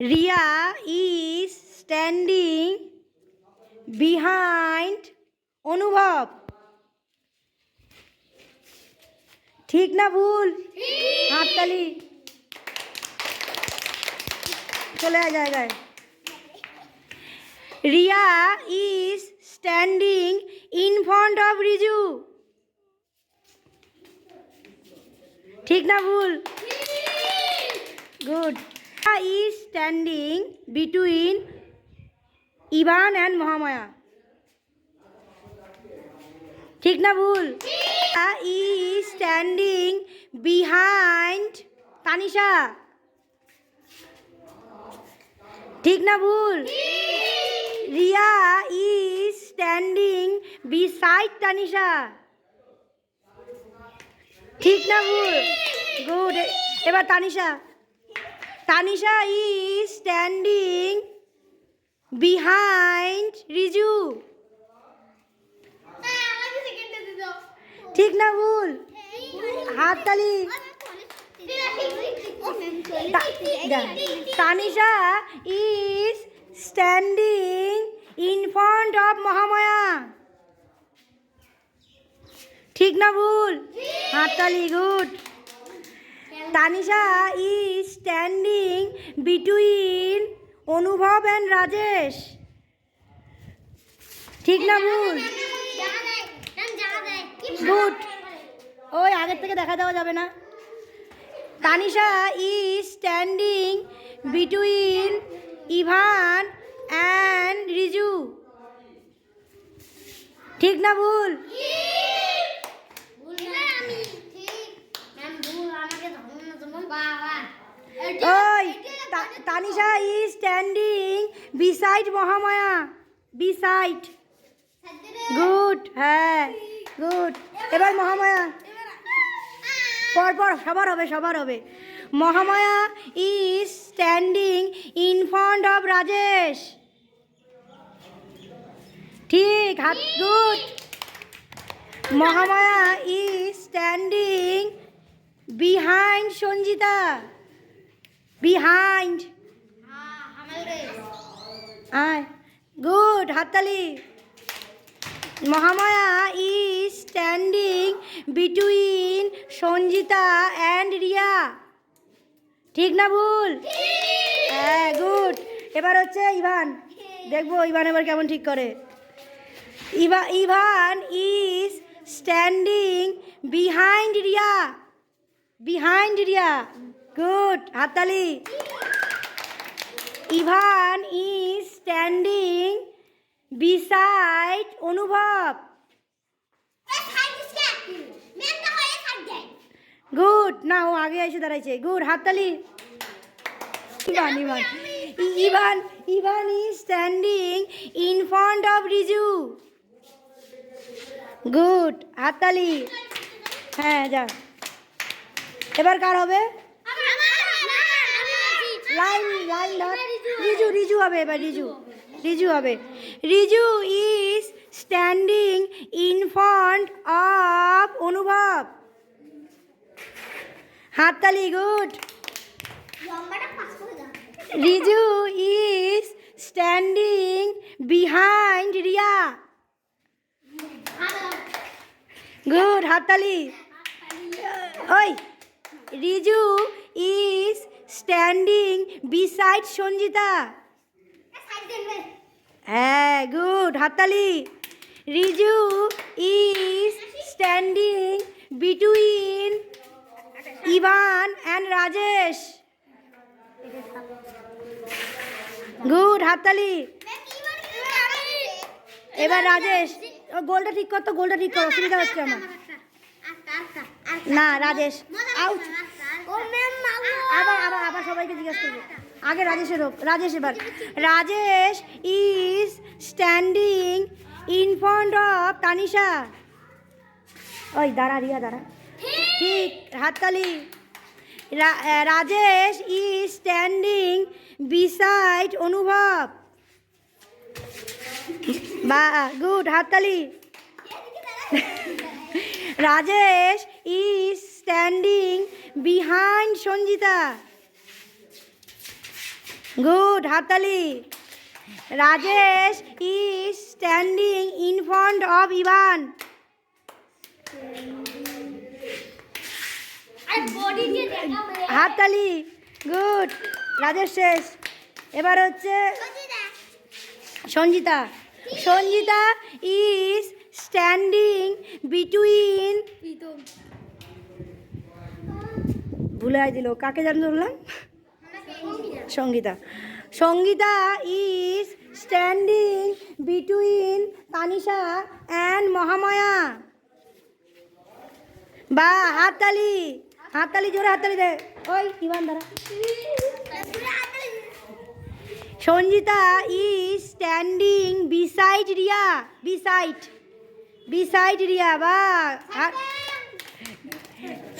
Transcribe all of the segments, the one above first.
Ria is standing behind অনুভব। ঠিক না ভুল? হাততালি। চলে আয় জায়গায়। Ria is standing in front of Riju। ঠিক না ভুল? Good. Ria is standing between Ivan and Mahamaya। ঠিক না ভুল? Ria is standing behind Tanisha। ঠিক না ভুল? Ria is standing beside Tanisha। ঠিক না ভুল? গুড। এবার Tanisha. Tanisha is standing behind Riju। ঠিক না ভুল? হাততালি। Tanisha is standing in front of Mahamaya। ঠিক না ভুল? হাততালি। Good. Tanisha is standing between অনুভব and রাজেশ। ঠিক না ভুল? গুড। ওই আগের থেকে দেখা দেওয়া যাবে না। Tanisha is standing between Ivan and Riju. ঠিক না ভুল? ওই Tanisha is standing beside Mahamaya. beside। Good. হ্যাঁ গুড। এবার মহামায়া। পরপর সবার হবে সবার হবে। Mahamaya is standing in front of Rajesh. ঠিক। হাত। Good. Mahamaya is standing behind Sanjita. behind। আয়। গুড। হাততালি। Mahamaya is standing between Sanjita and Riya. ঠিক না ভুল? হ্যাঁ গুড। এবার হচ্ছে ইভান। দেখবো ইভান এবার কেমন ঠিক করে। Ivan is standing behind Riya. behind Riya. Good. হাততালি। Ivan is standing beside Anubhav. Good. না ও আগে এসে দাঁড়াইছে। গুড। হাততালি। Ivan Ivan Ivan Ivan is standing in front of Riju. Good. হাততালি। হ্যাঁ যা। এবার কার হবে? লাইন লাইন ধর। রিজু রিজু হবে এবার। রিজু রিজু হবে। Riju is standing in front of অনুভব। হাততালি। Good. Riju is standing behind Riya. Good. হাততালি। ওই Riju is standing beside Sanjita. হ্যাঁ গুড। হাততালি। Riju is standing between Ivan and Rajesh. Good. হাততালি। এবার রাজেশ। গোলটা ঠিক কর তো। গোলটা ঠিক কর। অসুবিধা হচ্ছে আমার। না রাজেশ আউট। আবার আবার আবার সবাইকে জিজ্ঞেস করবো। আগে রাজেশের হোক। রাজেশ এবার। Rajesh is standing in front of Tanisha. ওই দাঁড়া রিয়া দাঁড়া। ঠিক। হাততালি। রাজেশ is standing beside অনুভব। বা গুড। হাততালি। Rajesh is standing behind Sanjita. Good, হাততালি। Rajesh is standing in front of Ivan. হাততালি, গুড। রাজেশ শেষ। এবার হচ্ছে Sanjita. Sanjita is standing between, ভুলে দিল, কাকে জান ধরলাম? Sangita. Sangita is standing between Tanisha and Mahamaya. বা হাততালি, হাততালি, জোরে হাততালি দে। ওই ইভান দাঁড়া। Sanjita is standing beside Riya. Beside Riya. বা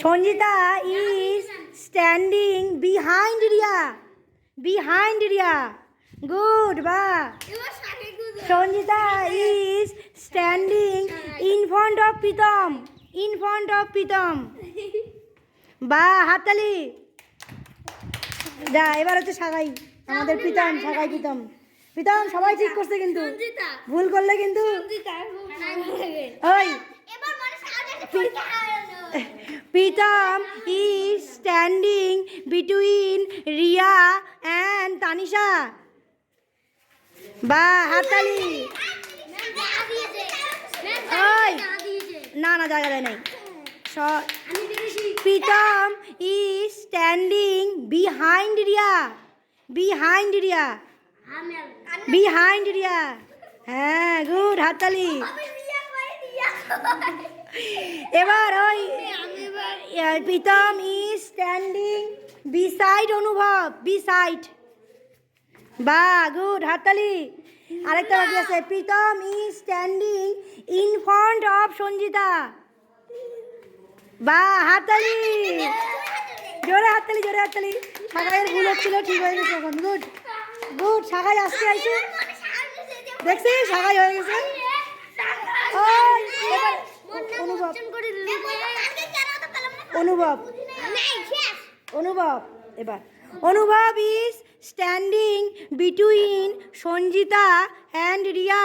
Sanjita is standing behind Riya. Good. বা Sanjita is standing in front of Pritam. বা হাততালি। যা, এবার হচ্ছে সাগাই, আমাদের প্রীতম। সাগাই, প্রীতম সবাই ঠিক করছে, কিন্তু ভুল করলে কিন্তু ওই Pritam is standing between Riya and Tanisha. বা হাততালি। ওই না, জায়গা দেয় নাই। Pritam is standing behind Riya. হ্যাঁ, গুড, হাততালি। এবার ওই প্রীতম ইজ স্ট্যান্ডিং বিসাইড অনুভব। বা গুড, হাততালি। আরেকটা বাকি আছে। Pritam is standing in front of Sanjita. বা হাততালি, জোরে হাততালি। সাগাইয়ের ভুল হচ্ছিল, ঠিক হয়ে গেছে এখন। গুড। সাগাই আসতে আইছে, দেখছি সাগাই হয়ে গেছে। এবার অনুভব। এবার অনুভব is standing between Sanjita and Riya.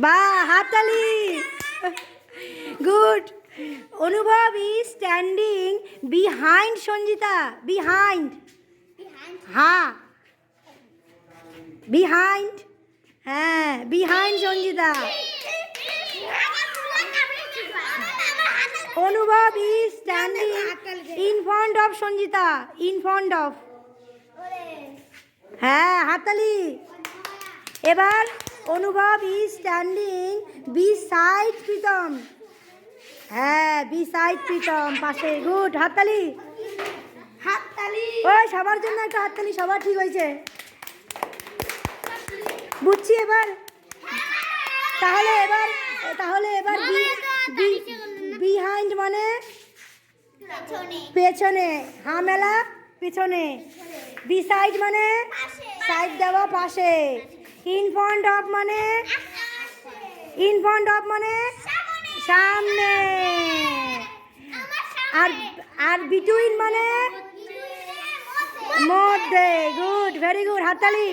বা হাততালি, গুড। অনুভব is standing behind Sanjita. Behind. হ্যাঁ, সঞ্জিতা। অনুভব is standing in front of Sanjita. হ্যাঁ, হাততালি। এবার অনুভব ইজ স্ট্যান্ডিং বিসাইড প্রীতম। হ্যাঁ, বিসাইড প্রীতম, পাশে। গুড, হাততালি। ওই সবার জন্য একটা হাততালি, সবার ঠিক হয়েছে, বুঝছি। এবার তাহলে এবার বিহাইন্ড মানে পেছনে, হামেলা পেছনে। বিসাইড মানে সাইড দেওয়া, পাশে। ইন ফ্রন্ট অফ মানে সামনে। আর বিটুইন মানে মধ্যে। গুড, ভেরি গুড, হাততালি।